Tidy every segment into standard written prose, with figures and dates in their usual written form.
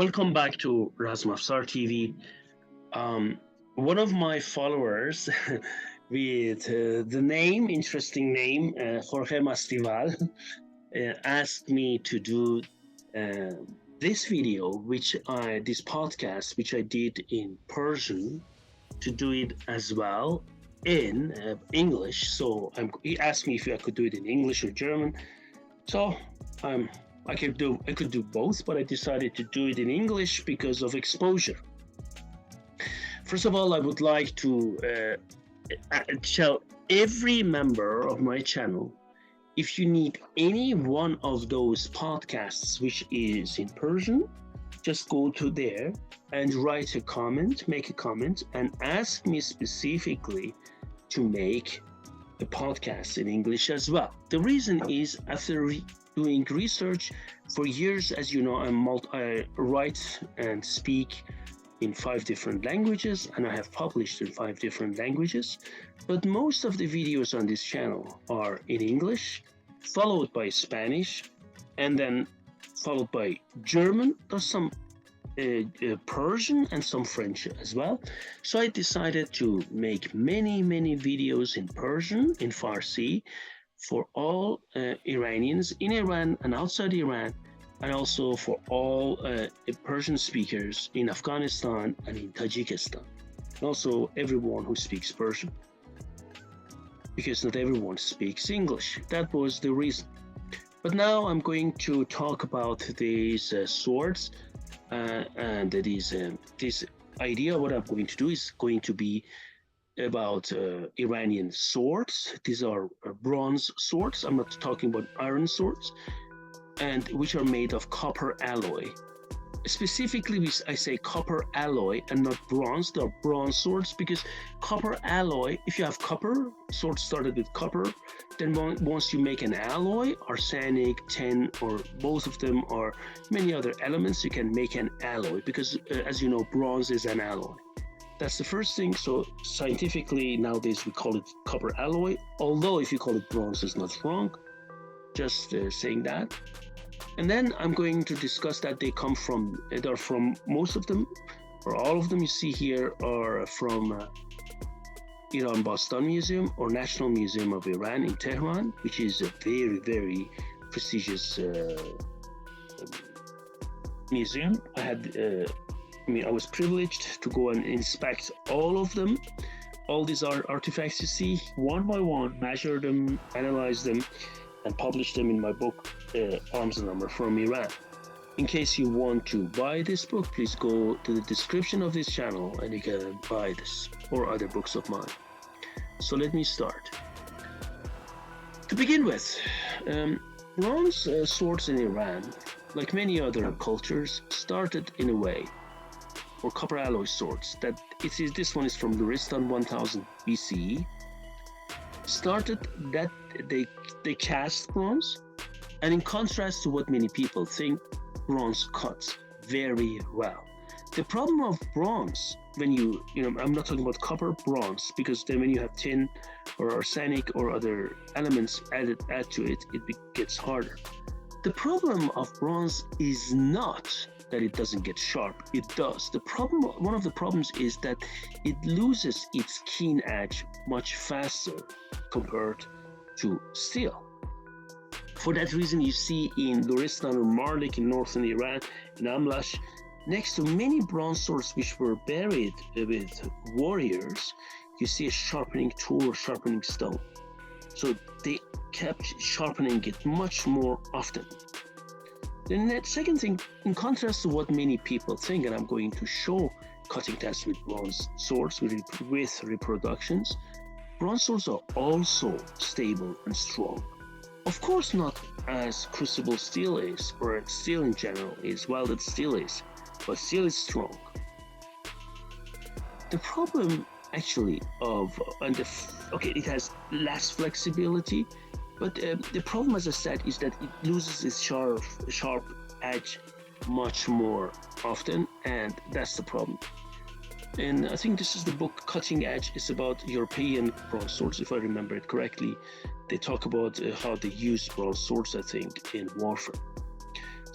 Welcome back to Razmafsar TV. One of my followers with interesting name, Jorge Mastival, asked me to do uh, this video, this podcast, which I did in Persian, to do it as well in English. So he asked me if I could do it in English or German. So um, I could do both, but I decided to do it in English because of exposure. First of all, I would like to tell every member of my channel, if you need any one of those podcasts which is in Persian, just go to there and write a comment, make a comment, and ask me specifically to make a podcast in English as well. The reason is, after doing research for years, as you know, I write and speak in 5 different languages, and I have published in 5 different languages, but most of the videos on this channel are in English, followed by Spanish, and then followed by German. There's some Persian and some French as well. So I decided to make many videos in Persian, in Farsi, for all Iranians in Iran and outside Iran, and also for all Persian speakers in Afghanistan and in Tajikistan, and also everyone who speaks Persian, because not everyone speaks English. That was the reason. But now I'm going to talk about these swords, and this idea. What I'm going to do is going to be about Iranian swords. These are bronze swords. I'm not talking about iron swords, and which are made of copper alloy. Specifically, I say copper alloy and not bronze. They're bronze swords because copper alloy, if you have copper, swords started with copper, then once you make an alloy, arsenic, tin, or both of them, or many other elements, you can make an alloy because, as you know, bronze is an alloy. That's the first thing. So scientifically, nowadays we call it copper alloy, although if you call it bronze, it's not wrong. Just saying that. And then I'm going to discuss that they're from most of them, or all of them you see here are from Iran Bastan Museum or National Museum of Iran in Tehran, which is a very prestigious museum. I was privileged to go and inspect all of them. All these artifacts you see, one by one, measure them, analyze them, and publish them in my book, Arms and Armor from Iran. In case you want to buy this book, please go to the description of this channel and you can buy this or other books of mine. So let me start. To begin with, bronze swords in Iran, like many other cultures, started in a way, or copper alloy swords, this one is from Luristan 1000 BCE, started that they cast bronze, and in contrast to what many people think, bronze cuts very well. The problem of bronze, when I'm not talking about copper, bronze, because then when you have tin or arsenic or other elements add to it, it gets harder. The problem of bronze is not that it doesn't get sharp. It does. One of the problems is that it loses its keen edge much faster compared to steel. For that reason, you see in Luristan or Marlik in northern Iran, in Amlash, next to many bronze swords which were buried with warriors, you see a sharpening tool or sharpening stone. So they kept sharpening it much more often. The second thing, in contrast to what many people think, and I'm going to show cutting tests with bronze swords with reproductions, bronze swords are also stable and strong. Of course, not as crucible steel is, or steel in general is, welded steel is, but steel is strong. The problem actually it has less flexibility, but the problem, as I said, is that it loses its sharp edge much more often, and that's the problem. And I think this is the book Cutting Edge. It's about European bronze swords, if I remember it correctly. They talk about how they use bronze swords, I think, in warfare.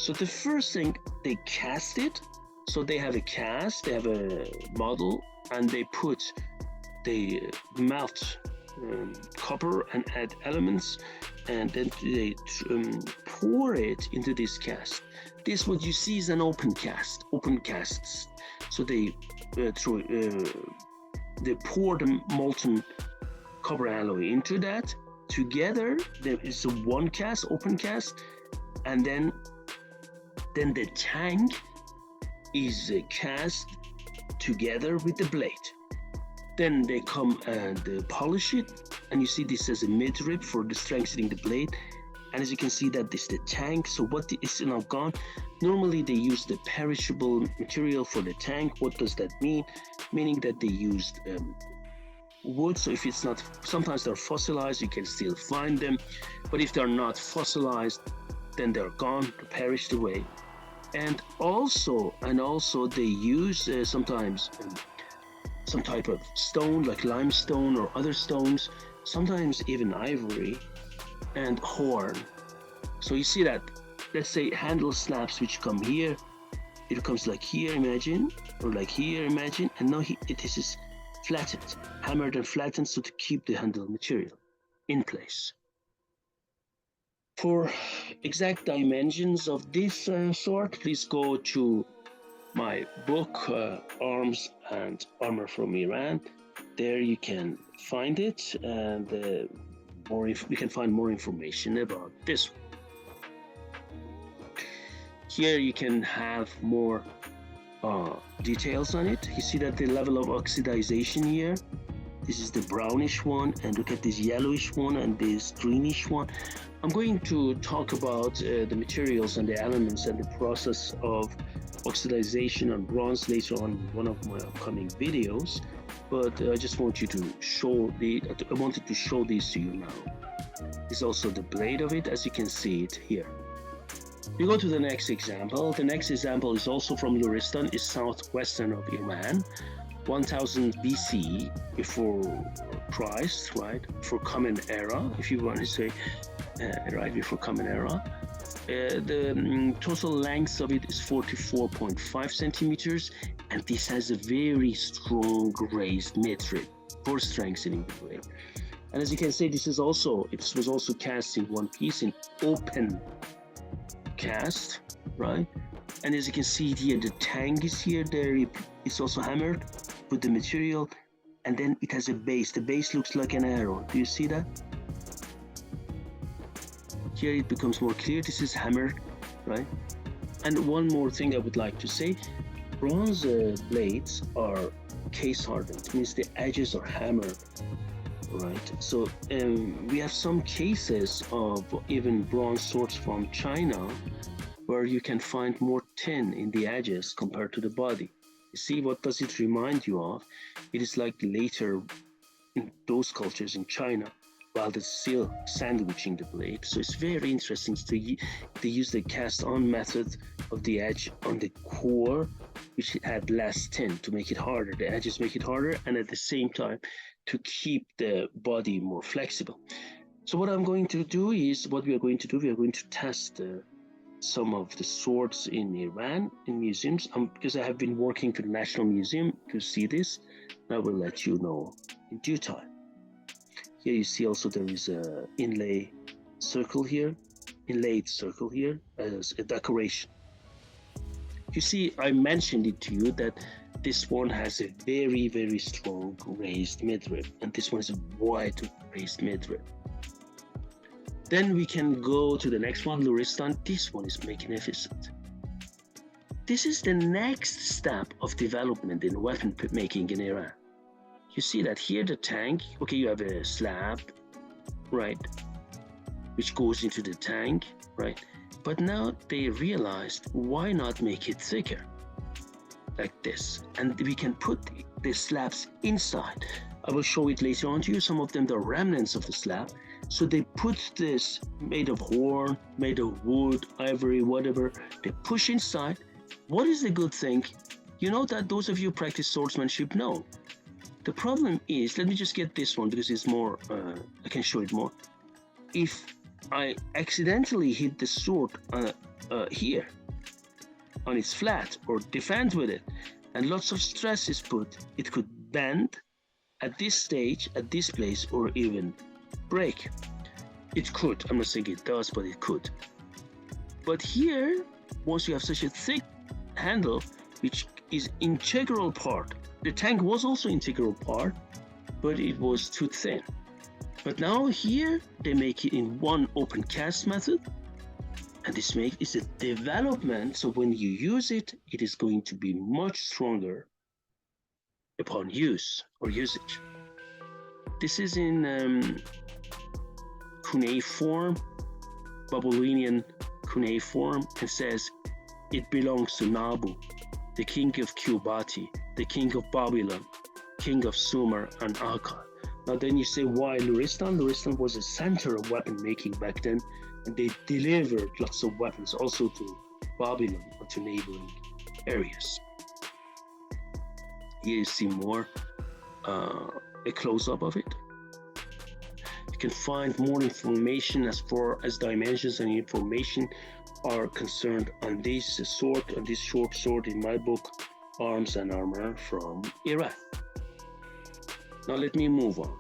So the first thing, they cast it, So they have a cast, they have a model, and they melt copper and add elements, and then they pour it into this cast. This what you see is an open casts. So they pour the molten copper alloy into that. Together there is a one cast, open cast, and then the tank is cast together with the blade. Then they come and polish it, and you see this as a midrib for the strengthening the blade. And as you can see, that this is the tank. So what is now gone? Normally they use the perishable material for the tank. What does that mean? Meaning that they used wood. So if it's not, sometimes they're fossilized, you can still find them. But if they're not fossilized, then they're gone, perished away. And also they use sometimes some type of stone like limestone or other stones, sometimes even ivory and horn. So you see that, let's say handle snaps which come here, it comes like here, imagine, or like here, imagine, and now this is flattened, hammered and flattened, so to keep the handle material in place. For exact dimensions of this sort, please go to my book, Arms and Armor from Iran. There you can find it, and you can find more information about this. Here you can have more details on it. You see that the level of oxidization here, this is the brownish one, and look at this yellowish one and this greenish one. I'm going to talk about the materials and the elements and the process of oxidization on bronze later on in one of my upcoming videos, but I just want you to show I wanted to show these to you now. This is also the blade of it, as you can see it here. We go to the next example. The next example is also from Luristan, is southwestern of Iran, 1000 BC before Christ, right? For Common Era, if you want to say, right before Common Era. The total length of it is 44.5 centimeters, and this has a very strong raised midrib for strengthening the blade. And as you can see, it was also cast in one piece in open cast, right? And as you can see here, the tank is here. There it's also hammered with the material, and then it has a base. The base looks like an arrow. Do you see that? Here it becomes more clear. This is hammered, right? And one more thing I would like to say, bronze blades are case hardened. It means the edges are hammered, right? So we have some cases of even bronze swords from China where you can find more tin in the edges compared to the body. You see, what does it remind you of? It is like later in those cultures in China, while they're still sandwiching the blade. So it's very interesting to use the cast-on method of the edge on the core, which had less tin to make it harder. The edges make it harder, and at the same time to keep the body more flexible. So what we are going to do, we are going to test some of the swords in Iran in museums, because I have been working to the National Museum to see this. I will let you know in due time. Here you see also there is a inlaid circle here as a decoration. You see, I mentioned it to you that this one has a very, very strong raised midrib, and this one is a wide raised midrib. Then we can go to the next one, Luristan. This one is magnificent. This is the next step of development in weapon making in Iran. You see that here the tank, okay, you have a slab, right, which goes into the tank, right? But now they realized, why not make it thicker, like this? And we can put the slabs inside. I will show it later on to you. Some of them, the remnants of the slab. So they put this, made of horn, made of wood, ivory, whatever, they push inside. What is the good thing? You know that those of you who practice swordsmanship know. The problem is, let me just get this one because it's more, I can show it more. If I accidentally hit the sword here, on its flat or defend with it, and lots of stress is put, it could bend at this stage, at this place, or even break. It could. I'm not saying it does, but it could. But here, once you have such a thick handle, which is integral part, the tank was also integral part, but it was too thin. But now here, they make it in one open cast method, and this is a development, so when you use it, it is going to be much stronger upon use or usage. This is in cuneiform, Babylonian cuneiform, and says it belongs to Nabu, the king of Kubati, the king of Babylon, king of Sumer and Akkad. Now then you say, why Luristan? Luristan was a center of weapon making back then, and they delivered lots of weapons also to Babylon or to neighboring areas. Here you see more, a close-up of it. You can find more information as far as dimensions and information are concerned on this sword, on this short sword in my book, Arms and Armor from Iran. Now let me move on.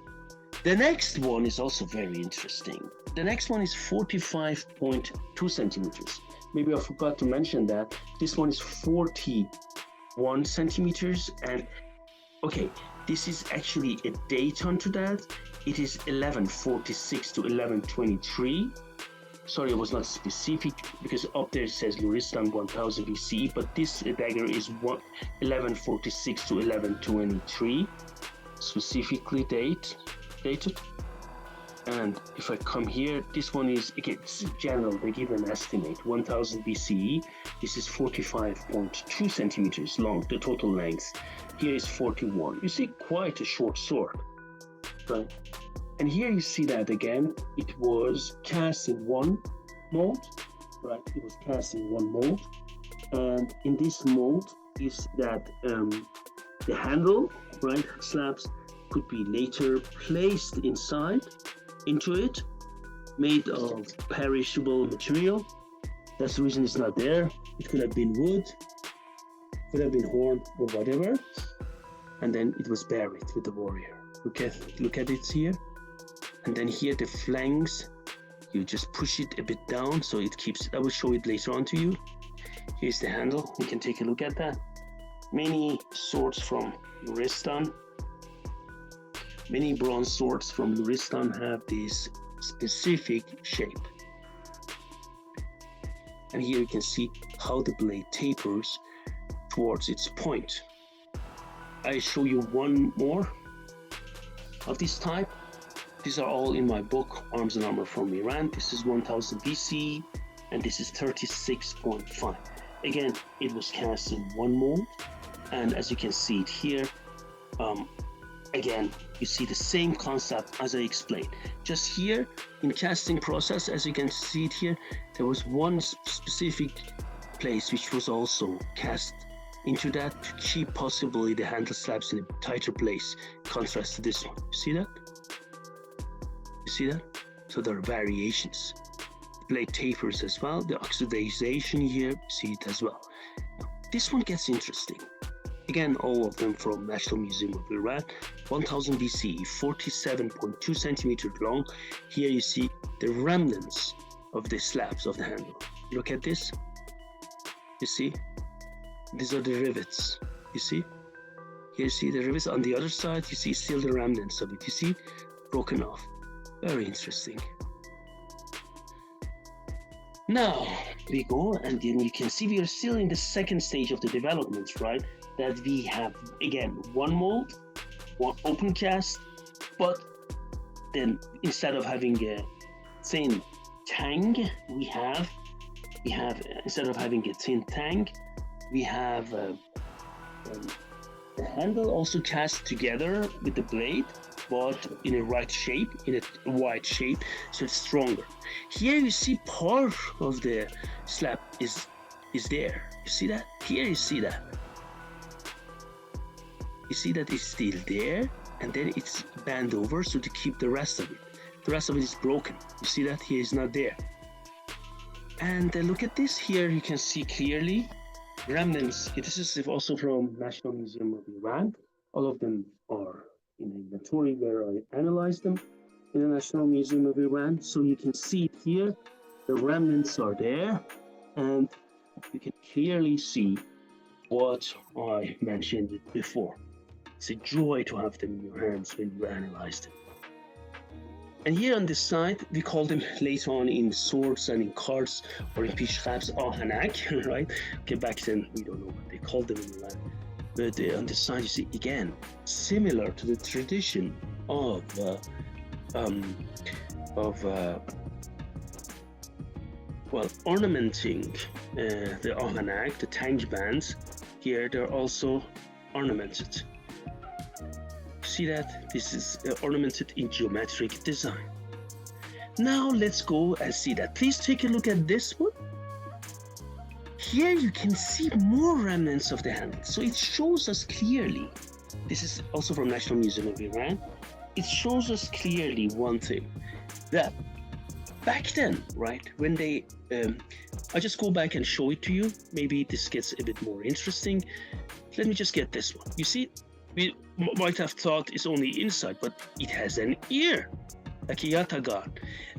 The next one is also very interesting. The next one is 45.2 centimeters. Maybe I forgot to mention that. This one is 41 centimeters. And okay, this is actually a date onto that. It is 1146 to 1123. Sorry, it was not specific because up there it says Luristan 1000 BCE, but this dagger is 1146 to 1123, specifically dated. And if I come here, this one is, again, it's general, they give an estimate, 1000 BCE. This is 45.2 centimeters long, the total length. Here is 41. You see quite a short sword, right? And here you see that again, it was cast in one mold, right? It was cast in one mold. And in this mold is that the handle, right, slabs could be later placed into it, made of perishable material. That's the reason it's not there. It could have been wood, could have been horn or whatever. And then it was buried with the warrior. Look at it here. And then here the flanks, you just push it a bit down so it keeps, I will show it later on to you. Here's the handle, you can take a look at that. Many swords from Luristan, many bronze swords from Luristan have this specific shape. And here you can see how the blade tapers towards its point. I show you one more of this type. These are all in my book, Arms and Armor from Iran. This is 1000 BC, and this is 36.5. Again, it was cast in one mold, and as you can see it here, again, you see the same concept as I explained. Just here, in casting process, as you can see it here, there was one specific place which was also cast into that to keep possibly the handle slabs in a tighter place, contrast to this one. You see that? You see that? So there are variations. The blade tapers as well. The oxidization here, see it as well. Now, this one gets interesting. Again, all of them from National Museum of Iran. 1000 BCE, 47.2 centimeters long. Here you see the remnants of the slabs of the handle. Look at this. You see? These are the rivets. You see? Here you see the rivets. On the other side, you see still the remnants of it. You see? Broken off. Very interesting. Now we go, and then you can see we are still in the second stage of the development, right? That we have, again, one mold, one open cast, but then instead of having a thin tang, we have instead of having a thin tang, we have the handle also cast together with the blade, but in a right shape, in a wide shape, so it's stronger. Here you see part of the slab is there. You see that? Here you see that. You see that it's still there, and then it's bent over so to keep the rest of it. The rest of it is broken. You see that? Here is not there. And look at this. Here you can see clearly remnants. This is also from National Museum of Iran. All of them are in inventory where I analyzed them in the National Museum of Iran. So you can see it here. The remnants are there, and you can clearly see what I mentioned before. It's a joy to have them in your hands when you analyze them. And here on this side, we call them later on in swords and in cards or in pishkhabs ahanak, right? Okay, back then we don't know what they called them in Iran. But on this side, you see again, similar to the tradition of ornamenting the ahanak, the tank bands. Here they're also ornamented. See that? This is ornamented in geometric design. Now let's go and see that. Please take a look at this one. Here you can see more remnants of the handle. So it shows us clearly, this is also from National Museum of Iran, it shows us clearly one thing, that back then, right, when they, I'll just go back and show it to you. Maybe this gets a bit more interesting. Let me just get this one. You see, we might have thought it's only inside, but it has an ear, like a yatagan.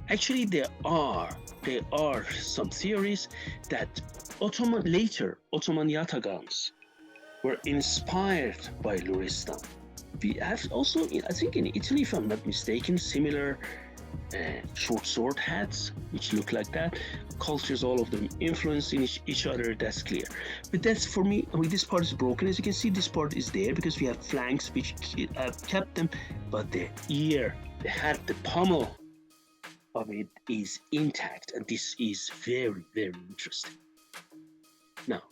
Actually, there are some theories that Ottoman yatagans were inspired by Luristan. We have also, I think in Italy, if I'm not mistaken, similar short sword hats, which look like that. Cultures, all of them influencing each other, that's clear. But that's for me, I mean, this part is broken. As you can see, this part is there because we have flanks which kept them, but the ear, the hat, the pommel of it is intact, and this is very, very interesting. Now,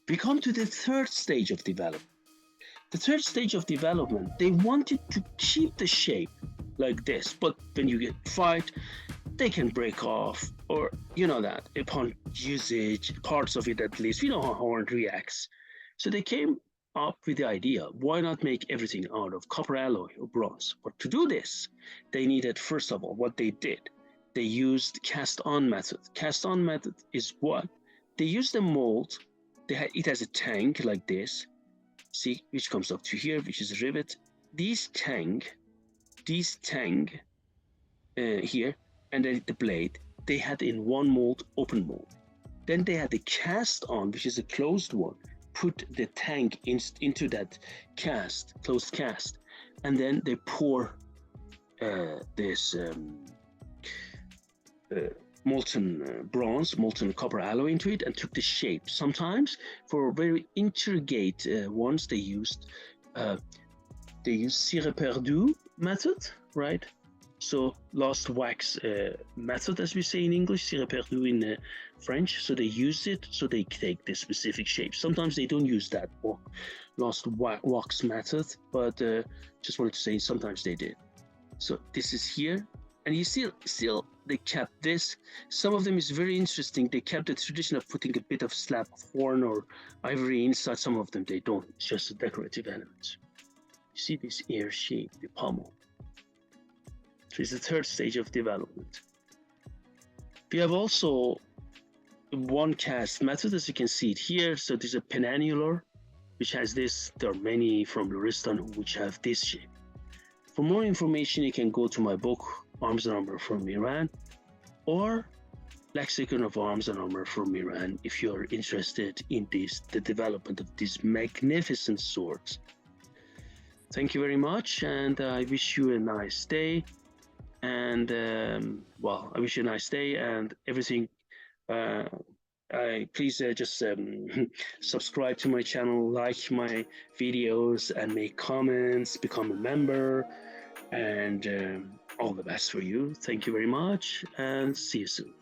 we come to the third stage of development. The third stage of development, they wanted to keep the shape like this, but when you get fight, they can break off, or you know that upon usage, parts of it at least, we know how horn reacts. So they came up with the idea, why not make everything out of copper alloy or bronze? But to do this, they needed, first of all, what they did, they used cast-on method. Cast-on method is what? They used a mold, it has a tank like this, see, which comes up to here, which is a rivet. These tank here, and then the blade, they had in one mold, open mold. Then they had the cast on, which is a closed one, put the tank into that closed cast, and then they pour this molten bronze, molten copper alloy into it, and took the shape. Sometimes for very intricate ones, they used cire perdue method, right? So lost wax method, as we say in English, cire perdue in French. So they use it, so they take this specific shape. Sometimes they don't use that lost wax method, but just wanted to say sometimes they did. So this is here, and you still they kept this. Some of them is very interesting. They kept the tradition of putting a bit of slab of horn or ivory inside. Some of them they don't. It's just a decorative element. You see this ear shape, the pommel. So it's the third stage of development. We have also one cast method, as you can see it here. So there's a penannular, which has this. There are many from Luristan which have this shape. For more information, you can go to my book, Arms and Armor from Iran, or Lexicon of Arms and Armor from Iran, if you're interested in the development of these magnificent swords. Thank you very much, and I wish you a nice day. And I wish you a nice day and everything. Please just subscribe to my channel, like my videos, and make comments, become a member, and all the best for you. Thank you very much, and see you soon.